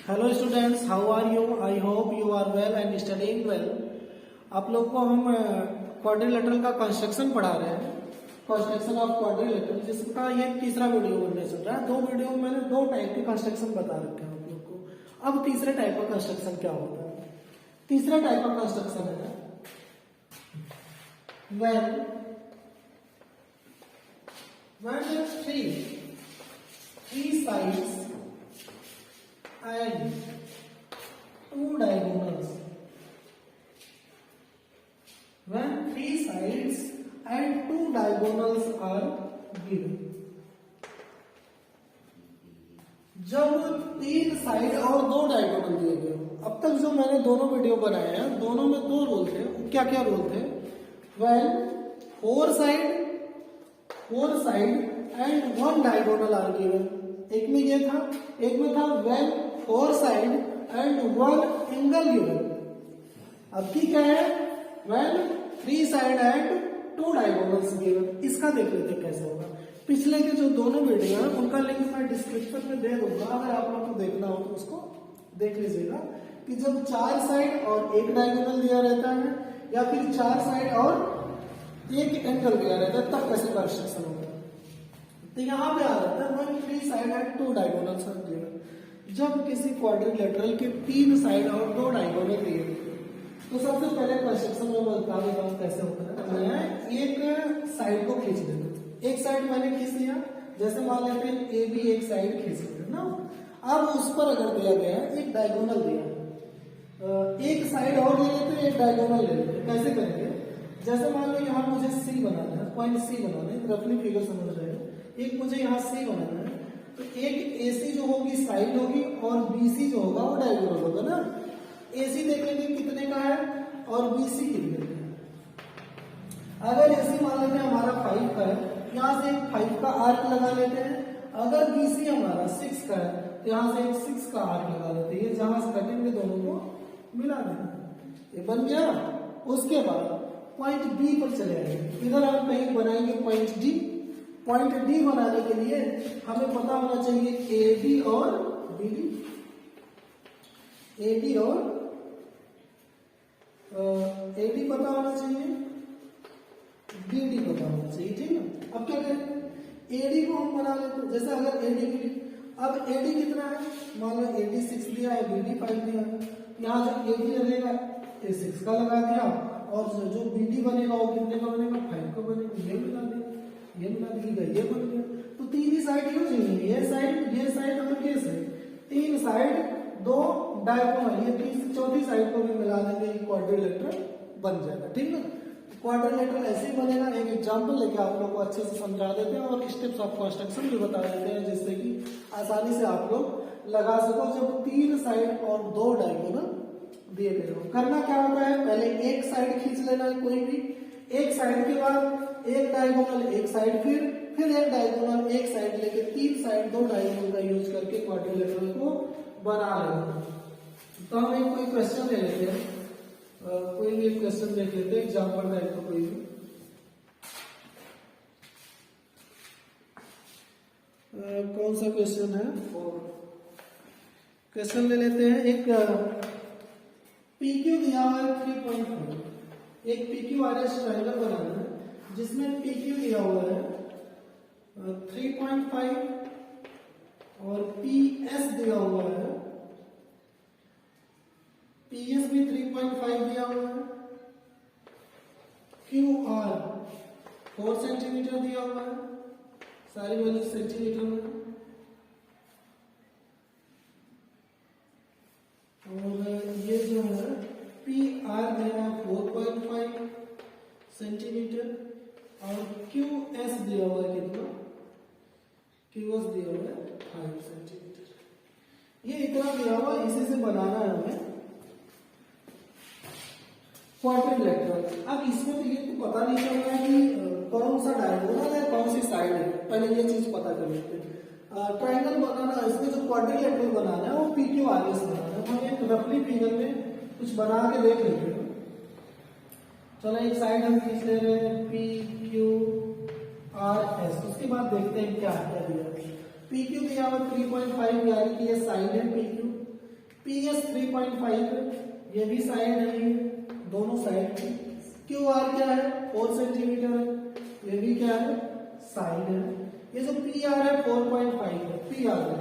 Hello students, how are you? I hope you are well and studying well. आप लोग को हम quadrilateral का कंस्ट्रक्शन पढ़ा रहे हैं, कंस्ट्रक्शन ऑफ क्वाड्रिलेटरल, जिसका ये तीसरा वीडियो बनने चल रहा है। दो वीडियो में मैंने दो टाइप के कंस्ट्रक्शन बता रखे हैं आप लोग को। अब तीसरे टाइप का कंस्ट्रक्शन क्या होता है? तीसरा टाइप का कंस्ट्रक्शन है when three sides and two diagonals. When three sides and two diagonals are given. जब तीन साइड और दो डायगोनल दिए गए हो। अब तक जो मैंने दोनों वीडियो बनाए हैं, दोनों में दो रोल थे। क्या क्या रोल थे? When four side and one diagonal are given. एक में ये था, एक में था when four side and one angle given. अब की क्या है? when three side and two diagonals given. इसका देख लेते कैसे होगा। पिछले के जो दोनों वीडियो हैं उनका लिंक मैं डिस्क्रिप्शन में दे दूंगा, अगर आप लोग को देखना हो तो उसको देख लीजिएगा कि जब चार साइड और एक डायगोनल दिया रहता है या फिर चार साइड और एक एंगल दिया रहता है तब कैसे कंस्ट्रक्शन होगा। तो यहाँ पे आ जाता है one three side and two diagonals are given. जब किसी क्वाड्रिलेटरल के तीन साइड और दो डायगोनल दिए तो सबसे पहले कंस्ट्रक्शन में बता देता हूँ कैसे होता है। मैं एक साइड को खींच देता हूँ, एक साइड मैंने खींच लिया, जैसे मान लेते हैं ए बी एक साइड खींच लिया ना। अब उस पर अगर दिया गया है एक डायगोनल दिया, एक साइड और ले लेते हैं, एक डायगोनल ले लेते हैं। कैसे करेंगे? जैसे मान लो यहाँ मुझे सी बनाना है, पॉइंट सी बनाना है, रफली फिगर समझ रहे हो। एक मुझे यहाँ सी बनाना है, तो एक एसी जो होगी साइड होगी और बीसी जो होगा वो डायगोनल होगा ना। एसी देख लेंगे कितने का है और बीसी कितने का है। अगर एसी मान लेते हैं हमारा 5 का है, यहाँ से एक 5 का आर्क लगा लेते हैं। अगर बीसी हमारा 6 का है तो यहाँ से एक 6 का आर्क लगा लेते हैं। जहां से कटेंगे दोनों को मिला देंगे, ये बन गया। उसके बाद पॉइंट बी पर चले आएंगे। इधर हम कहीं बनाएंगे पॉइंट डी। पॉइंट डी बनाने के लिए हमें पता होना चाहिए ए बी और बी डी, ए बी और ए डी पता होना चाहिए, बी डी पता होना चाहिए, ठीक है। अब क्या करें? ए डी को हम बना लेते हैं। जैसे अगर ए डी बी डी, अब ए डी कितना है? मान लो ए डी 6 दिया है, बी डी 5 दिया है। यहाँ जब ए डी लगेगा ए 6 का लगा दिया और जो बी डी बनेगा वो कितने का बनेगा? 5 का बनेगा। ये मिला दिया, ये मिला दिया, ये बन गया। तो तीन ही साइड यूज होंगी, ये साइड और ये साइड। तीन साइड दो डायगोनल, ये चौथी साइड को भी मिला देंगे, क्वाड्रिलेटरल बन जाएगा, ठीक है। क्वाड्रिलेटरल ऐसे ही बनेगा। एक एग्जांपल लेके आप लोग को अच्छे से समझा देते हैं और स्टेप्स ऑफ कंस्ट्रक्शन भी बता देते हैं, जिससे कि आसानी से आप लोग लगा सको जब तीन साइड और दो डायगोनल दिए गए हो। करना क्या होता है? पहले एक साइड खींच लेना है, कोई भी एक साइड के बाद एक डायगोनल एक साइड, फिर एक डायगोनल एक साइड लेके तीन साइड दो डायगोनल का यूज करके क्वाड्रिलेटरल को बना लेना। तो हम एक कोई क्वेश्चन ले लेते हैं, कोई भी क्वेश्चन देख लेते हैं, एग्जाम्पल टाइप का कोई भी। कौन सा क्वेश्चन है? क्वेश्चन ले लेते हैं। एक PQ दिया हुआ है 3.5, एक PQ आरएस ट्रायंगल बनाना है जिसमें PQ दिया हुआ है 3.5 और PS दिया हुआ है, PS भी 3.5 दिया हुआ है, QR 4 सेंटीमीटर दिया हुआ है, सारी वैल्यू सेंटीमीटर में, और ये जो है PR दिया है 4.5 सेंटीमीटर और QS दिया हुआ है कितना? QS दिया हुआ है 5 सेंटीमीटर। ये इतना दिया हुआ, इसी से बनाना है हमें क्वाड्रिलेटरल। अब इसमें तो ये तो पता नहीं चल रहा है कि कौन सा डायगोनल है, कौन सी साइड है। पहले ये चीज पता कर लेते हैं। ट्रायंगल बनाना, इसमें जो क्वाड्रिलेटरल बनाना है वो PQ आरएस बनाना है। हम एक रफली फिगर में कुछ बना के देख लेते हैं। चलो एक साइड हम खींच ले रहे हैं PQRS। उसके बाद देखते हैं क्या क्या दिया। PQ दिया हुआ 3.5 यानी कि ये साइड है PQ। पी एस 3.5 ये भी साइड है, ये दोनों साइड की। क्यू आर क्या है 4 सेंटीमीटर है, ये भी क्या है साइड है। ये जो पी आर है 4.5 है, पी आर है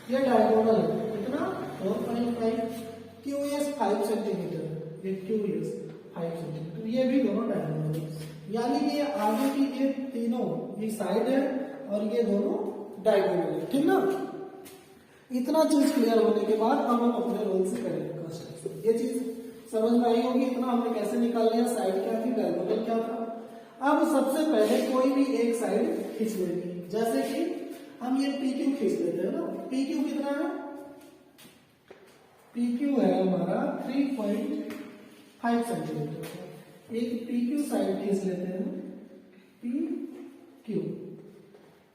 ये डायगोनल है कितना 4.5। क्यू एस 5 सेंटीमीटर, ये क्यू एस 5 सेंटीमीटर, ये भी दोनों डायगोनल है। यानी कि ये आगे की ये तीनों ये साइड है और ये दोनों डायगोनल है, ठीक ना। इतना चीज क्लियर होने के बाद अब हम अपने रोल से करेंगे कंस्ट्रक्शन। ये चीज समझ में आई होगी, इतना हमने कैसे निकाल लिया, साइड क्या थी डायगोनल क्या था। अब सबसे पहले कोई भी एक साइड खींच लेंगे, जैसे कि हम ये पी क्यू खींच लेते हैं ना। पी क्यू कितना है, पी क्यू है हमारा 3.5 सेंटीमीटर। एक पी क्यू साइड खींच लेते हैं, पी क्यू,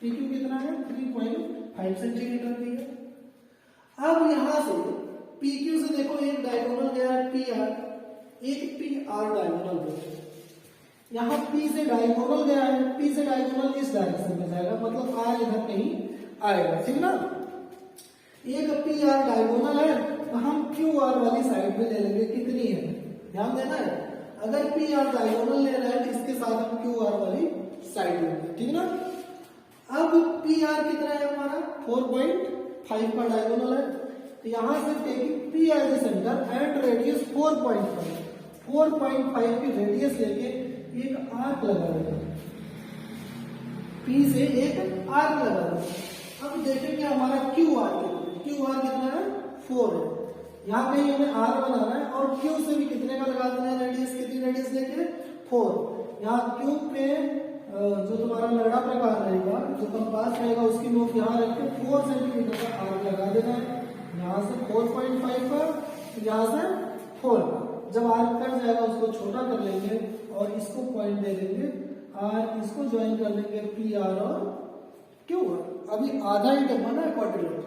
पी क्यू कितना है 3.5 सेंटीमीटर की है। अब यहां से पी क्यू से देखो एक डायगोनल गया है पी आर, एक पी आर डायगोनल गया है। यहाँ P से डायगोनल गया है, P से डायगोनल इस डायरेक्शन में जाएगा, मतलब R इधर कहीं आएगा, ठीक ना। एक पी आर डायगोनल है तो हम क्यू आर वाली साइड में ले लेंगे, कितनी है ध्यान देना है। अगर पी आर डायगोनल ले रहा है तो इसके साथ हम क्यू आर वाली साइड लेंगे, ठीक ना। अब पी आर कितना है हमारा 4.5 का डायगोनल है, तो यहां से taking P as a centre and radius 4.5 की रेडियस लेके एक आर्क लगा देगा, पी से एक आर्क लगा देगा। अब देखेंगे हमारा क्यू आर कितना है 4 है, यहाँ कहीं हमें आर बनाना है और क्यू से भी कितने का लगा देना है रेडियस, कितनी रेडियस लेके 4। यहाँ क्यू पे जो तुम्हारा लड़ा प्रकार रहेगा, जो कंपास रहेगा उसकी नोक यहाँ रख के 4 सेंटीमीटर का आर्क लगा देना है। यहाँ से 4.5 का, यहाँ से 4 का। जब आर्क कट जाएगा उसको छोटा कर लेंगे और इसको पॉइंट दे देंगे आर, इसको ज्वाइन कर लेंगे पी आर और क्यू आर। अभी आधा ही तो बना है क्वाड्रिलेटरल,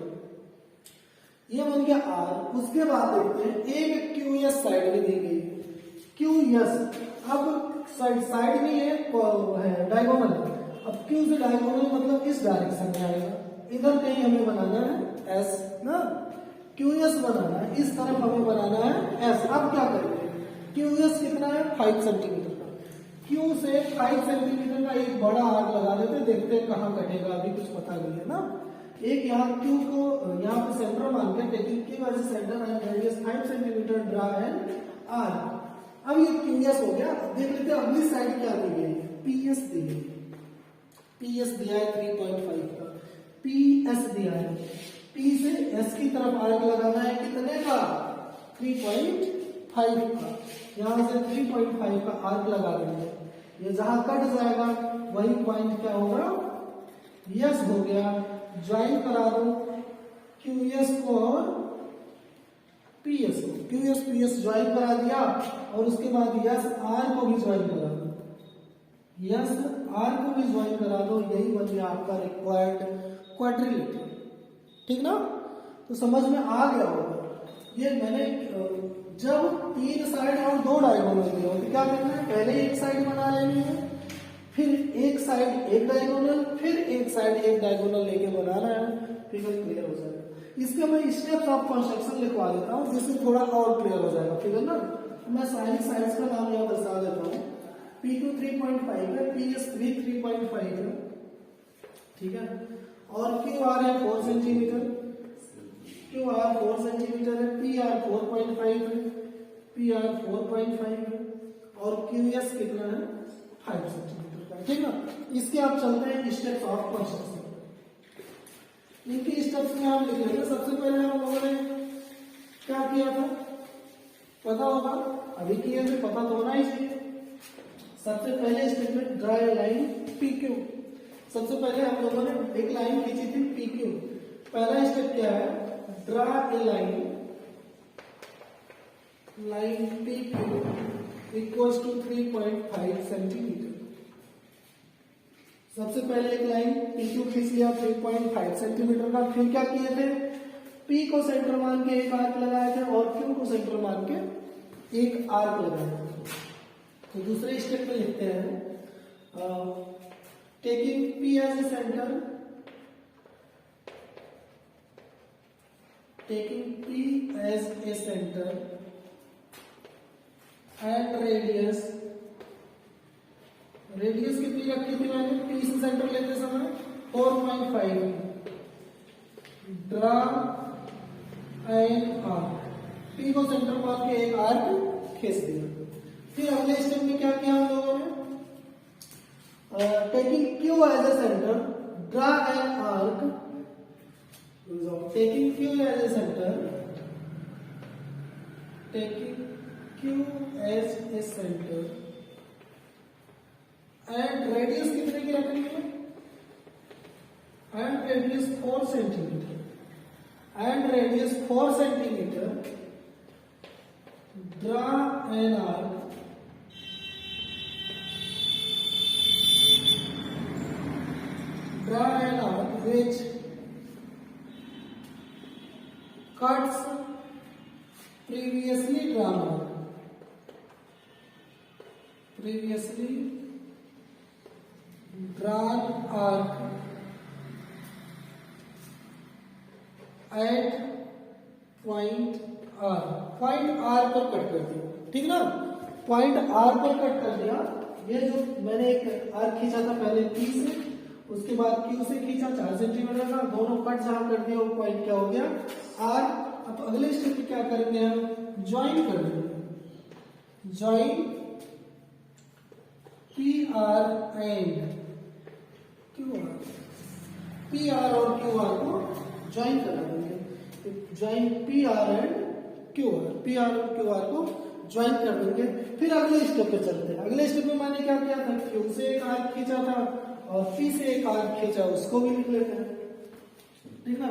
ये बन गया आर। उसके बाद देखते हैं एक क्यू एस साइड में दी गई है, क्यू एस। अब साइड नहीं है डायगोनल, अब क्यू से डायगोनल मतलब इस डायरेक्शन में आएगा, इधर कहीं हमें बनाना है एस ना, क्यू एस बनाना है, इस तरफ हमें बनाना है एस। अब क्या करेंगे, क्यू एस कितना है 5 सेंटीमीटर का, क्यू से 5 सेंटीमीटर का एक बड़ा आर्क लगा देते, देखते हैं कहाँ कटेगा, अभी कुछ पता नहीं है ना। एक यहाँ क्यू को यहाँ पे सेंटर मान के taking Q as a centre and radius 5 centimetre draw an arc. अब ये क्यू एस हो गया। देख लेते हैं अगली साइड क्या दी गई है, पी एस दी गई है, पी एस दिया है 3.5 का, पी एस दिया है। पी से एस की तरफ आर्क लगाना है कितने का 3.5 का, यहां से 3.5 का आर्क लगा देंगे। ये जहां कट जाएगा वही पॉइंट क्या होगा यस हो गया। ज्वाइन करा दो क्यू एस को और पी एस को, Q S P S join करा दिया और उसके बाद यस आर को भी ज्वाइन करा दो, यस आर को भी ज्वाइन करा दो। यही बन गया आपका रिक्वायर्ड क्वाड्रिलेटरल, ठीक ना। तो समझ में आ गया होगा। ये मैंने जब 3 साइड और 2 डायगोनल दिए हो तो क्या करना है, पहले एक साइड बना लेनी है, फिर एक साइड एक डायगोनल, फिर एक साइड एक डायगोनल लेके बनाना है, फिगर क्लियर हो जाएगा। इसके मैं स्टेप्स ऑफ कंस्ट्रक्शन लिखवा देता हूँ जिससे थोड़ा और क्लियर हो जाएगा फिगर ना। मैं सारी साइड्स का नाम यहाँ दर्शा देता हूँ। P2 3.5 है, PS3 3.5 है, ठीक है, और QR है 4 सेंटीमीटर, QR 4 सेंटीमीटर है, PR 4.5 है, PR 4.5 है और QS कितना है 5 सेंटीमीटर का, ठीक ना। इसके आप चलते हैं स्टेप्स ऑफ कंस्ट्रक्शन। इनके स्टेप्स में हम लिख लेंगे। सबसे पहले हम लोगों ने क्या किया था पता होगा, अभी किए थे, पता तो होना ही चाहिए। सबसे पहले स्टेप में ड्रा ए लाइन PQ। सबसे पहले हम लोगों ने एक लाइन खींची थी PQ। पहला स्टेप क्या है, draw a line PQ equals to 3.5 centimetre. सबसे पहले एक लाइन PQ खींच लिया 3.5 सेंटीमीटर का। फिर क्या किए थे, P को सेंटर मान के एक आर्क लगाए थे और Q को सेंटर मान के एक आर्क लगाए थे। तो दूसरे स्टेप में लिखते हैं taking P as a centre taking P as a center and radius कितनी रखी थी मैंने P से सेंटर लेते समय 4.5 ड्रा एन आर्क P को सेंटर मान के एक आर्क खींच दिया। फिर अगले स्टेप में क्या किया हम लोगों ने taking Q as a center draw an arc taking Q as a center and radius कितने की रखनी है and radius 4 centimeter draw an arc which cuts previously drawn arc at point R पर कट कर दिया, ठीक ना। पॉइंट R पर कट कर दिया। ये जो मैंने एक आर्क खींचा था पहले P से, उसके बाद Q से खींचा 4 सेंटीमीटर का, दोनों कट जहां कर दिया वो पॉइंट क्या हो गया R। अब अगले स्टेप में क्या करेंगे हम, ज्वाइन कर देंगे, join PR and QR, PR और QR को ज्वाइन कर देंगे, join PR and QR, PR और QR को ज्वाइन कर देंगे। फिर अगले स्टेप पे चलते हैं। अगले स्टेप में मैंने क्या किया था, Q से एक आर्क खींचा था और P से एक आर्क खींचा, उसको भी लिख लेते हैं, ठीक ना।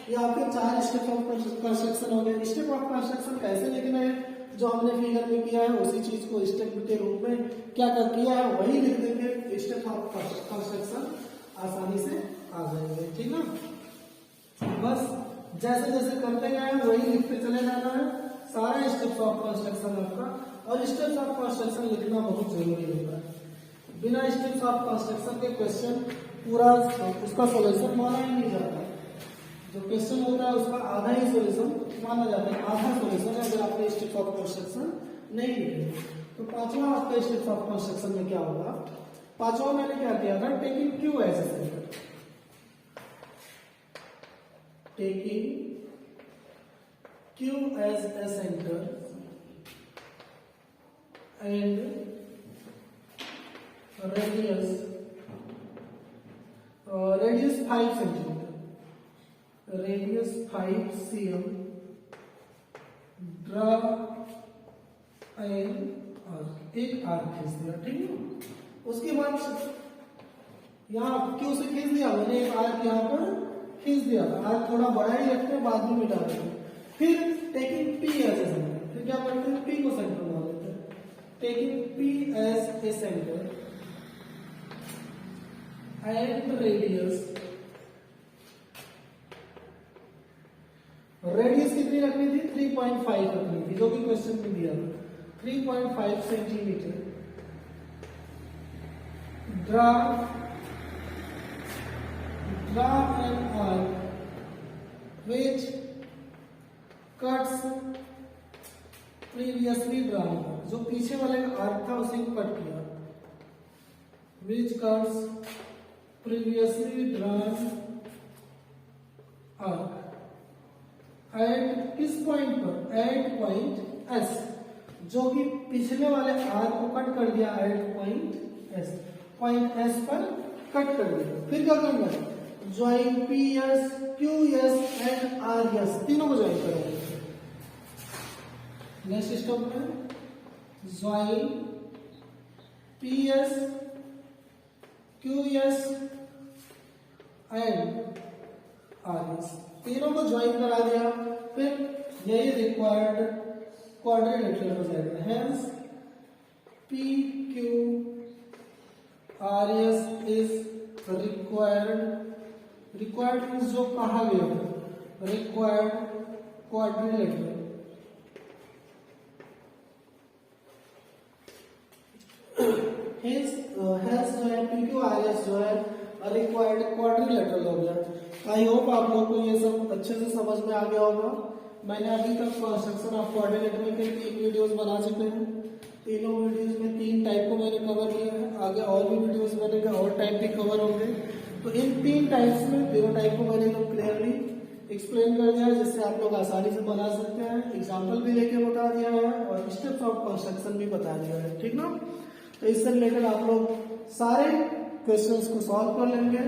ये आपके 4 स्टेप ऑफ कंस्ट्रक्शन हो गए। स्टेप ऑफ कंस्ट्रक्शन कैसे लिखना है, जो हमने फिगर में किया है उसी चीज को स्टेप के रूप में क्या किया है वही लिख देंगे, स्टेप ऑफ कंस्ट्रक्शन आसानी से आ जाएंगे, ठीक ना। बस जैसे जैसे करते गए वही लिखते चले जाना है, सारा स्टेप्स ऑफ कंस्ट्रक्शन आपका। और स्टेप्स ऑफ कंस्ट्रक्शन लिखना बहुत जरूरी होता है, बिना स्टेप्स ऑफ कंस्ट्रक्शन के क्वेश्चन पूरा उसका सॉल्यूशन माना ही नहीं जाता। जो क्वेश्चन होता है उसका आधा ही सॉल्यूशन माना जाता है, आधा सॉल्यूशन है अगर आपके स्टेप्स ऑफ कंस्ट्रक्शन नहीं लिखे। तो पांचवा आपका स्टेप्स ऑफ कंस्ट्रक्शन में क्या होगा, पांचवा मैंने क्या किया था, taking Q as a centre, taking Q as a center and radius 5 centimeter, radius 5 cm, draw an arc, एक आर्क खींच दिया, ठीक है। उसके बाद यहाँ Q से खींच दिया मैंने एक आर्क, यहाँ पर खींच दिया, आर्क थोड़ा बड़ा ही रखते हैं, बाद में मिटा देते हैं। फिर taking P as a centre, फिर क्या करते हैं, P को सेंटर बना लेते हैं, taking P as a centre and radius कितनी रखनी थी, 3.5 रखनी थी, जो कि क्वेश्चन में दिया था, 3.5 centimetre. Draw an arc which cuts previously drawn arc, जो पीछे वाले का आर्क था उसे कट किया, which cuts previously drawn arc at किस पॉइंट पर, at point S, जो कि पिछले वाले आर्क को कट कर दिया at point S, point S पर कट कर दिया। फिर क्या करना है, join PS, QS and RS, तीनों को ज्वाइन करेंगे। नेक्स्ट स्टेप में join PS, QS and RS, तीनों को ज्वाइन करा दिया। फिर यही रिक्वायर्ड क्वाड्रिलेटरल हो जाएगा, hence PQ RS is required means जो कहा गया, रिक्वायर्ड क्वाड्रिलेटरल। हेंस जो है PQ RS जो है रिक्वायर्ड क्वाड्रिलेटरल हो गया। आई होप आप लोग को ये सब अच्छे से समझ में आ गया होगा। मैंने अभी तक कंस्ट्रक्शन ऑफ कोऑर्डिनेट में के 3 वीडियोस बना चुके हैं। तीनों वीडियोस में 3 टाइप को मैंने कवर किया है। आगे और भी वीडियोस बनेगा, और टाइप भी कवर होंगे। तो इन 3 टाइप्स में तीनों टाइप को मैंने एकदम क्लियरली एक्सप्लेन कर दिया है, जिससे आप लोग आसानी से बना सकते हैं। एग्जाम्पल भी लेके बता दिया है और स्टेप्स ऑफ कंस्ट्रक्शन भी बता दिया है, ठीक ना। तो इससे रिलेटेड आप लोग सारे क्वेश्चंस को सॉल्व कर लेंगे।